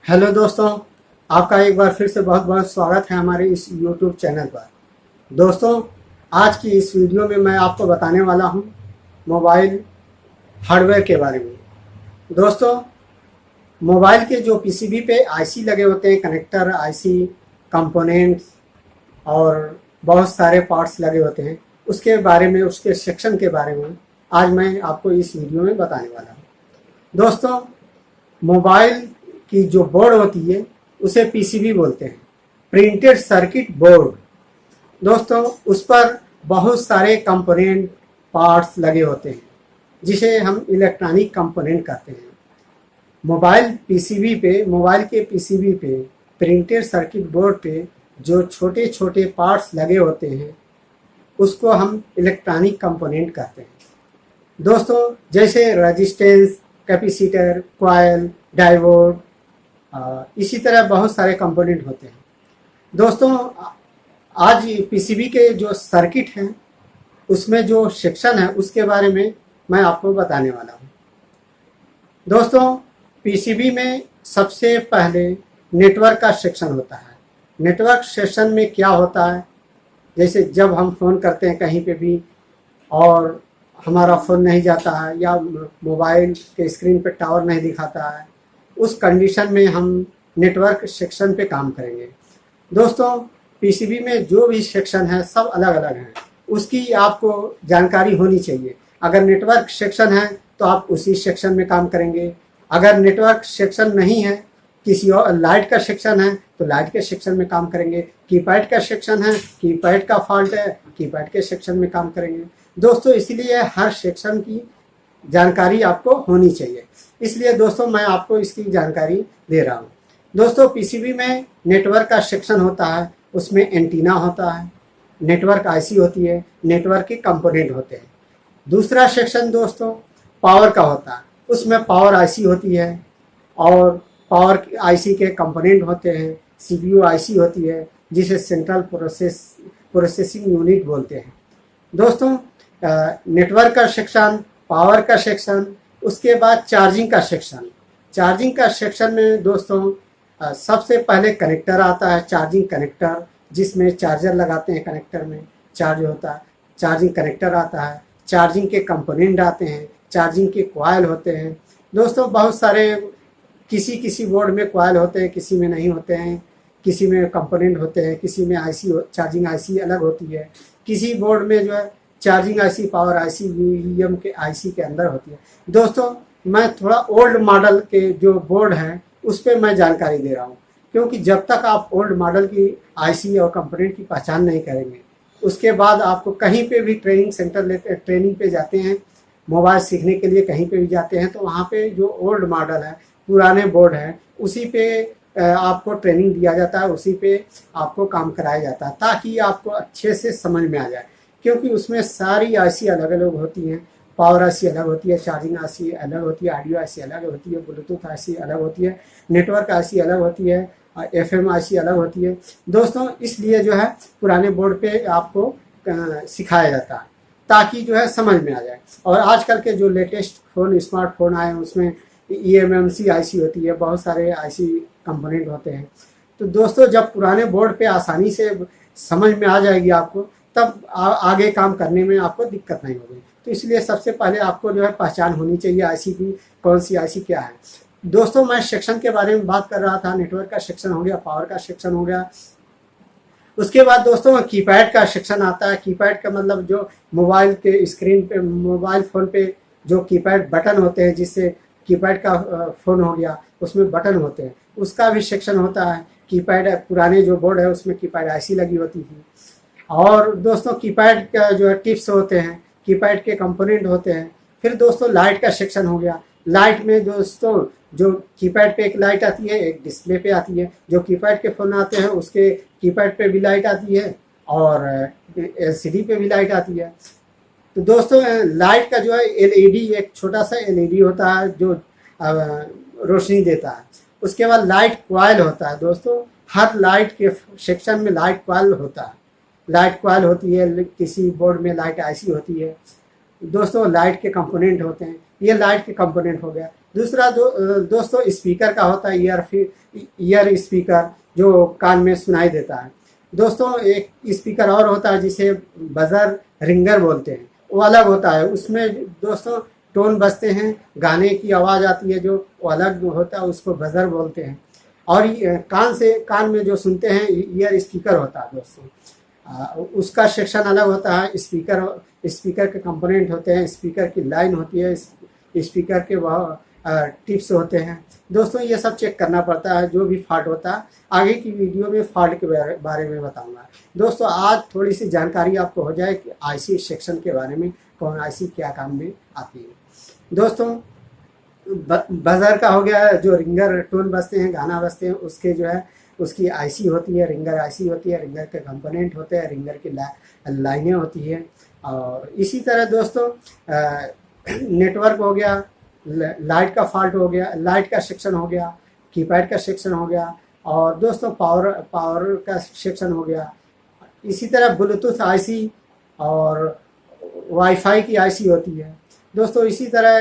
Hello दोस्तों, आपका एक बार फिर से बहुत बहुत स्वागत है हमारे इस यूट्यूब चैनल पर। दोस्तों, आज की इस वीडियो में मैं आपको बताने वाला हूं मोबाइल हार्डवेयर के बारे में। दोस्तों, मोबाइल के जो पीसीबी पे आईसी लगे होते हैं, कनेक्टर आईसी, कंपोनेंट्स और बहुत सारे पार्ट्स लगे होते हैं, उसके बारे में, उसके सेक्शन के बारे में आज मैं आपको इस वीडियो में बताने वाला हूँ। दोस्तों, मोबाइल की जो बोर्ड होती है उसे पीसीबी बोलते हैं, प्रिंटेड सर्किट बोर्ड। दोस्तों, उस पर बहुत सारे कंपोनेंट पार्ट्स लगे होते हैं जिसे हम इलेक्ट्रॉनिक कंपोनेंट कहते हैं। मोबाइल के पीसीबी पे, प्रिंटेड सर्किट बोर्ड पे जो छोटे छोटे पार्ट्स लगे होते हैं उसको हम इलेक्ट्रॉनिक कंपोनेंट कहते हैं। दोस्तों, जैसे रेजिस्टेंस, कैपेसिटर, कॉइल, डायोड, इसी तरह बहुत सारे कंपोनेंट होते हैं। दोस्तों, आज पीसीबी के जो सर्किट हैं उसमें जो सेक्शन है उसके बारे में मैं आपको बताने वाला हूँ। दोस्तों, पीसीबी में सबसे पहले नेटवर्क का सेक्शन होता है। नेटवर्क सेक्शन में क्या होता है, जैसे जब हम फ़ोन करते हैं कहीं पे भी और हमारा फ़ोन नहीं जाता है या मोबाइल के स्क्रीन पे टावर नहीं दिखाता है, उस कंडीशन में हम नेटवर्क सेक्शन पे काम करेंगे। दोस्तों, पीसीबी में जो भी सेक्शन है सब अलग अलग हैं, उसकी आपको जानकारी होनी चाहिए। अगर नेटवर्क सेक्शन है तो आप उसी सेक्शन में काम करेंगे। अगर नेटवर्क सेक्शन नहीं है, किसी और लाइट का सेक्शन है तो लाइट के सेक्शन में काम करेंगे। कीपैड का सेक्शन है, कीपैड का फॉल्ट है, कीपैड के सेक्शन में काम करेंगे। दोस्तों, इसलिए हर सेक्शन की जानकारी आपको होनी चाहिए। इसलिए दोस्तों मैं आपको इसकी जानकारी दे रहा हूँ। दोस्तों, पीसीबी में नेटवर्क का सेक्शन होता है, उसमें एंटीना होता है, नेटवर्क आईसी होती है, नेटवर्क के कंपोनेंट होते हैं। दूसरा सेक्शन दोस्तों पावर का होता है, उसमें पावर आईसी होती है और पावर आईसी के कंपोनेंट होते हैं। सीपीयू आईसी होती है जिसे सेंट्रल प्रोसेसिंग यूनिट बोलते हैं। दोस्तों, नेटवर्क का सेक्शन, पावर का सेक्शन, उसके बाद चार्जिंग का सेक्शन। चार्जिंग का सेक्शन में दोस्तों सबसे पहले कनेक्टर आता है, चार्जिंग कनेक्टर, जिसमें चार्जर लगाते हैं, कनेक्टर में चार्ज होता है। चार्जिंग कनेक्टर आता है, चार्जिंग के कंपोनेंट आते हैं, चार्जिंग के कॉइल होते हैं। दोस्तों, बहुत सारे किसी किसी बोर्ड में कॉइल होते हैं, किसी में नहीं होते हैं, किसी में कंपोनेंट होते हैं, किसी में आईसी, चार्जिंग आईसी अलग होती है। किसी बोर्ड में जो है charging IC, power IC, VM के आईसी के अंदर होती है। दोस्तों, मैं थोड़ा ओल्ड मॉडल के जो बोर्ड हैं उस पर मैं जानकारी दे रहा हूँ, क्योंकि जब तक आप ओल्ड मॉडल की आईसी और कंपोनेंट की पहचान नहीं करेंगे, उसके बाद आपको कहीं पे भी ट्रेनिंग सेंटर लेते, ट्रेनिंग पे जाते हैं, मोबाइल सीखने के लिए कहीं पे भी जाते हैं, तो वहाँ पे जो ओल्ड मॉडल है, पुराने बोर्ड है, उसी पे आपको ट्रेनिंग दिया जाता है, उसी पे आपको काम कराया जाता है, ताकि आपको अच्छे से समझ में आ जाए। क्योंकि उसमें सारी आईसी अलग अलग होती हैं। पावर आईसी अलग होती है, चार्जिंग आईसी अलग होती है, ऑडियो आईसी अलग होती है, ब्लूटूथ आईसी अलग होती है, नेटवर्क आईसी अलग होती है, एफएम आईसी अलग होती है। दोस्तों, इसलिए जो है पुराने बोर्ड पे आपको सिखाया जाता है ताकि जो है समझ में आ जाए। और आजकल के जो लेटेस्ट फ़ोन, स्मार्टफोन आए हैं, उसमें ईएमएमसी आईसी होती है, बहुत सारे आईसी कंपोनेंट होते हैं। तो दोस्तों, जब पुराने बोर्ड पे आसानी से समझ में आ जाएगी आपको, तब आगे काम करने में आपको दिक्कत नहीं होगी। तो इसलिए सबसे पहले आपको जो है पहचान होनी चाहिए आईसी की, कौन सी आईसी क्या है। दोस्तों, मैं सेक्शन के बारे में बात कर रहा था। नेटवर्क का सेक्शन हो गया, पावर का सेक्शन हो गया। उसके बाद दोस्तों कीपैड का सेक्शन आता है। कीपैड का मतलब जो मोबाइल के स्क्रीन पे, मोबाइल फ़ोन पे जो कीपैड बटन होते हैं, जिससे कीपैड का फ़ोन हो गया, उसमें बटन होते हैं, उसका भी सेक्शन होता है। कीपैड पुराने जो बोर्ड है उसमें कीपैड आईसी लगी होती थी। और दोस्तों, कीपैड का जो है टिप्स होते हैं, कीपैड के कंपोनेंट होते हैं। फिर दोस्तों लाइट का सेक्शन हो गया। लाइट में दोस्तों जो कीपैड पे एक लाइट आती है, एक डिस्प्ले पे आती है। जो कीपैड के फ़ोन आते हैं उसके कीपैड पे भी लाइट आती है और एलसीडी पे भी लाइट आती है। तो दोस्तों, लाइट का जो है एलईडी, एक छोटा सा एलईडी होता है जो रोशनी देता है। उसके बाद लाइट कॉइल होता है। दोस्तों, हर लाइट के सेक्शन में लाइट कॉइल होता है। लाइट कॉइल होती है, किसी बोर्ड में लाइट आईसी होती है। दोस्तों, लाइट के कंपोनेंट होते हैं। ये लाइट के कंपोनेंट हो गया। दूसरा दोस्तों स्पीकर का होता है, ईयर स्पीकर जो कान में सुनाई देता है। दोस्तों एक स्पीकर और होता है जिसे बजर रिंगर बोलते हैं, वो अलग होता है। उसमें दोस्तों टोन बजते हैं, गाने की आवाज़ आती है जो वो अलग होता है, उसको बजर बोलते हैं। और कान में जो सुनते हैं ईयर स्पीकर होता है दोस्तों, उसका सेक्शन अलग होता है। स्पीकर के कंपोनेंट होते हैं, स्पीकर की लाइन होती है, स्पीकर के वह टिप्स होते हैं। दोस्तों ये सब चेक करना पड़ता है जो भी फॉल्ट होता है। आगे की वीडियो में फॉल्ट के बारे में बताऊंगा। दोस्तों आज थोड़ी सी जानकारी आपको हो जाए कि आईसी सेक्शन के बारे में, कौन आईसी क्या काम में आती है। दोस्तों बजर का हो गया, जो रिंगर टोन बजते हैं, गाना बजते हैं, उसके जो है उसकी आईसी होती है, रिंगर आईसी होती है, रिंगर के कंपोनेंट होते हैं, रिंगर की लाइनें होती है। और इसी तरह दोस्तों नेटवर्क हो गया, लाइट का फॉल्ट हो गया, लाइट का सेक्शन हो गया, कीपैड का सेक्शन हो गया, और दोस्तों पावर का सेक्शन हो गया। इसी तरह ब्लूटूथ आईसी और वाईफाई की आईसी होती है। दोस्तों इसी तरह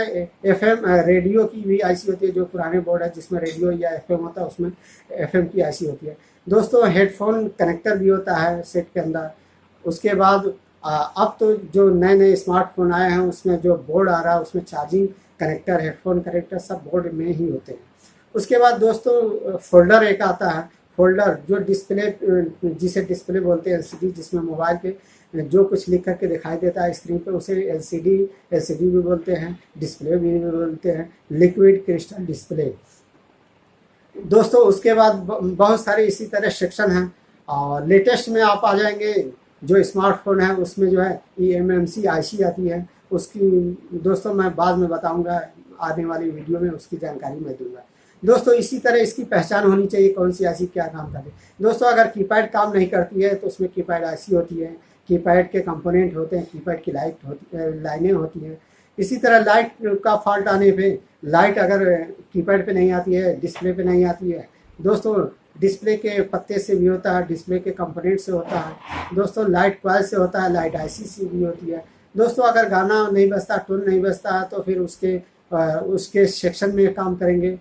एफएम रेडियो की भी आईसी होती है, जो पुराने बोर्ड है जिसमें रेडियो या एफएम होता है उसमें एफएम की आईसी होती है। दोस्तों हेडफोन कनेक्टर भी होता है सेट के अंदर। उसके बाद अब तो जो नए नए स्मार्टफोन आए हैं उसमें जो बोर्ड आ रहा है उसमें चार्जिंग कनेक्टर, हेडफोन कनेक्टर सब बोर्ड में ही होते हैं। उसके बाद दोस्तों फोल्डर एक आता है, फोल्डर जो डिस्प्ले, जिसे डिस्प्ले बोलते हैं, एलसीडी, जिसमें मोबाइल पे जो कुछ लिख करके दिखाई देता है स्क्रीन पे उसे एलसीडी भी बोलते हैं, डिस्प्ले भी बोलते हैं, लिक्विड क्रिस्टल डिस्प्ले। दोस्तों उसके बाद बहुत सारे इसी तरह सेक्शन हैं। और लेटेस्ट में आप आ जाएंगे, जो स्मार्टफोन है उसमें जो है eMMC आईसी आती है, उसकी दोस्तों मैं बाद में बताऊंगा, आने वाली वीडियो में उसकी जानकारी मैं दूंगा। दोस्तों इसी तरह इसकी पहचान होनी चाहिए कौन सी आईसी क्या काम करती है। दोस्तों अगर कीपैड काम नहीं करती है तो उसमें कीपैड आईसी होती है, कीपैड के कंपोनेंट होते हैं, कीपैड की लाइनें होती हैं। इसी तरह लाइट का फॉल्ट आने पे, लाइट अगर कीपैड पे नहीं आती है, डिस्प्ले पे नहीं आती है, दोस्तों डिस्प्ले के पत्ते से भी होता है, डिस्प्ले के कंपोनेंट से होता है, दोस्तों लाइट कॉइल से होता है, लाइट आईसी से भी होती है। दोस्तों अगर गाना नहीं बजता, टोन नहीं बजता है तो फिर उसके सेक्शन में काम करेंगे,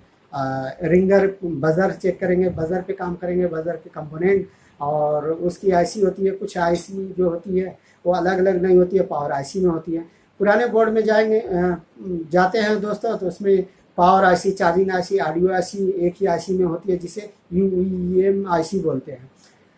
रिंगर बजर चेक करेंगे, बजर पे काम करेंगे, बजर के कंपोनेंट, और उसकी आईसी होती है। कुछ आईसी जो होती है वो अलग अलग नहीं होती है, पावर आईसी में होती है। पुराने बोर्ड में जाते हैं दोस्तों तो उसमें power IC, charging IC, audio IC एक ही आईसी में होती है, जिसे UEM आईसी बोलते हैं।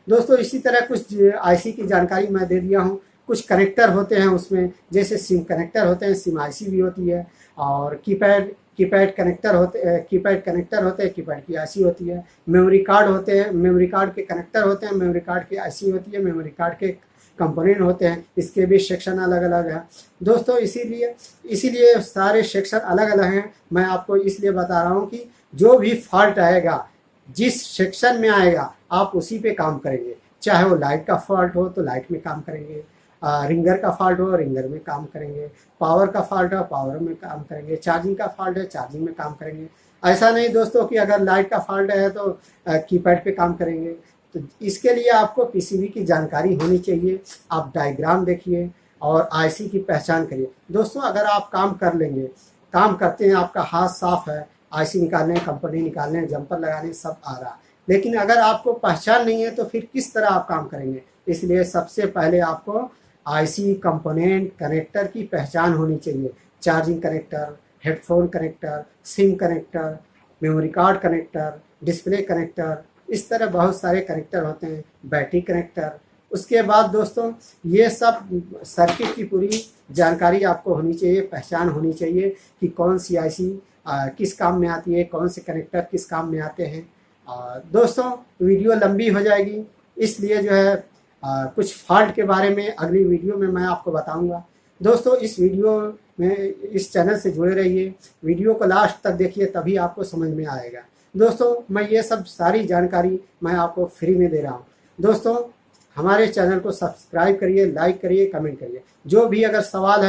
दोस्तों इसी तरह कुछ आईसी की जानकारी मैं दे दिया हूँ। कुछ कनेक्टर होते हैं उसमें, जैसे सिम कनेक्टर होते हैं, सिम आईसी भी होती है, और कीपैड कनेक्टर होते हैं, कीपैड की आईसी होती है। मेमोरी कार्ड होते हैं, मेमोरी कार्ड के कनेक्टर होते हैं, मेमोरी कार्ड की आईसी होती है, मेमोरी कार्ड के कंपोनेंट होते हैं, इसके भी सेक्शन अलग अलग है। दोस्तों इसीलिए सारे सेक्शन अलग अलग हैं। मैं आपको इसलिए बता रहा हूँ कि जो भी फॉल्ट आएगा, जिस सेक्शन में आएगा आप उसी पे काम करेंगे। चाहे वो लाइट का फॉल्ट हो तो लाइट में काम करेंगे, रिंगर का फॉल्ट हो रिंगर में काम करेंगे, पावर का फॉल्ट हो पावर में काम करेंगे, चार्जिंग का फॉल्ट है चार्जिंग में काम करेंगे। ऐसा नहीं दोस्तों कि अगर लाइट का फॉल्ट है तो कीपैड पे काम करेंगे। तो इसके लिए आपको पीसीबी की जानकारी होनी चाहिए। आप डायग्राम देखिए और आईसी की पहचान करिए। दोस्तों अगर आप काम कर लेंगे, काम करते हैं, आपका हाथ साफ है, आईसी निकालने, कंपनी निकालने, जंपर लगाने सब आ रहा, लेकिन अगर आपको पहचान नहीं है तो फिर किस तरह आप काम करेंगे। इसलिए सबसे पहले आपको आईसी कंपोनेंट कनेक्टर की पहचान होनी चाहिए। Charging connector, headphone connector, SIM connector, memory card connector, display connector, इस तरह बहुत सारे कनेक्टर होते हैं, बैटरी कनेक्टर। उसके बाद दोस्तों ये सब सर्किट की पूरी जानकारी आपको होनी चाहिए, पहचान होनी चाहिए कि कौन सी आईसी किस काम में आती है, कौन से कनेक्टर किस काम में आते हैं। दोस्तों वीडियो लंबी हो जाएगी, इसलिए जो है कुछ फॉल्ट के बारे में अगली वीडियो में मैं आपको बताऊंगा। दोस्तों इस वीडियो में इस चैनल से जुड़े रहिए, वीडियो को लास्ट तक देखिए, तभी आपको समझ में आएगा। दोस्तों मैं ये सब सारी जानकारी मैं आपको फ्री में दे रहा हूँ। दोस्तों हमारे चैनल को सब्सक्राइब करिए, लाइक करिए, कमेंट करिए। जो भी अगर सवाल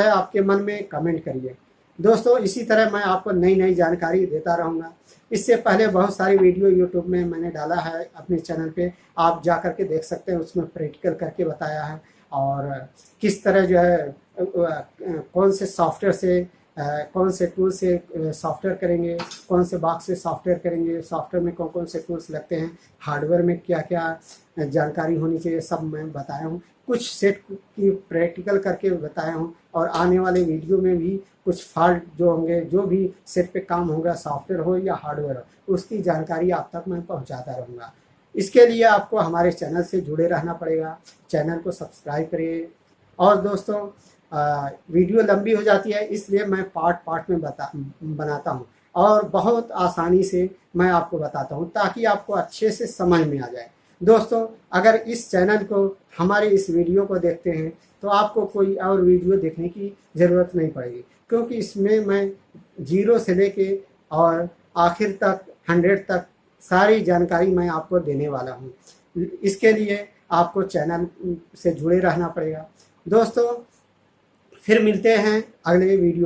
है आपके मन में, कमेंट करिए। दोस्तों इसी तरह मैं आपको नई नई जानकारी देता रहूँगा। इससे पहले बहुत सारी वीडियो यूट्यूब में मैंने डाला है अपने चैनल पे, आप जा कर के देख सकते हैं। उसमें प्रैक्टिकल करके बताया है और किस तरह जो है कौन से सॉफ्टवेयर से कौन से टूल से सॉफ्टवेयर करेंगे, कौन से बॉक्स से सॉफ्टवेयर करेंगे, सॉफ्टवेयर में कौन कौन से टूल्स लगते हैं, हार्डवेयर में क्या क्या जानकारी होनी चाहिए, सब मैं बताया हूँ। कुछ सेट की प्रैक्टिकल करके बताया हूँ और आने वाले वीडियो में भी कुछ फॉल्ट जो होंगे, जो भी सेट पे काम होगा, सॉफ्टवेयर हो या हार्डवेयर हो, उसकी जानकारी आप तक मैं पहुँचाता रहूँगा। इसके लिए आपको हमारे चैनल से जुड़े रहना पड़ेगा। चैनल को सब्सक्राइब करिए। और दोस्तों, वीडियो लंबी हो जाती है, इसलिए मैं पार्ट पार्ट में बनाता हूँ और बहुत आसानी से मैं आपको बताता हूँ ताकि आपको अच्छे से समझ में आ जाए। दोस्तों, अगर इस चैनल को, हमारे इस वीडियो को देखते हैं तो आपको कोई और वीडियो देखने की ज़रूरत नहीं पड़ेगी, क्योंकि इसमें मैं 0 से लेके और आखिर तक 100 तक सारी जानकारी मैं आपको देने वाला हूँ। इसके लिए आपको चैनल से जुड़े रहना पड़ेगा। दोस्तों, फिर मिलते हैं अगले वीडियो।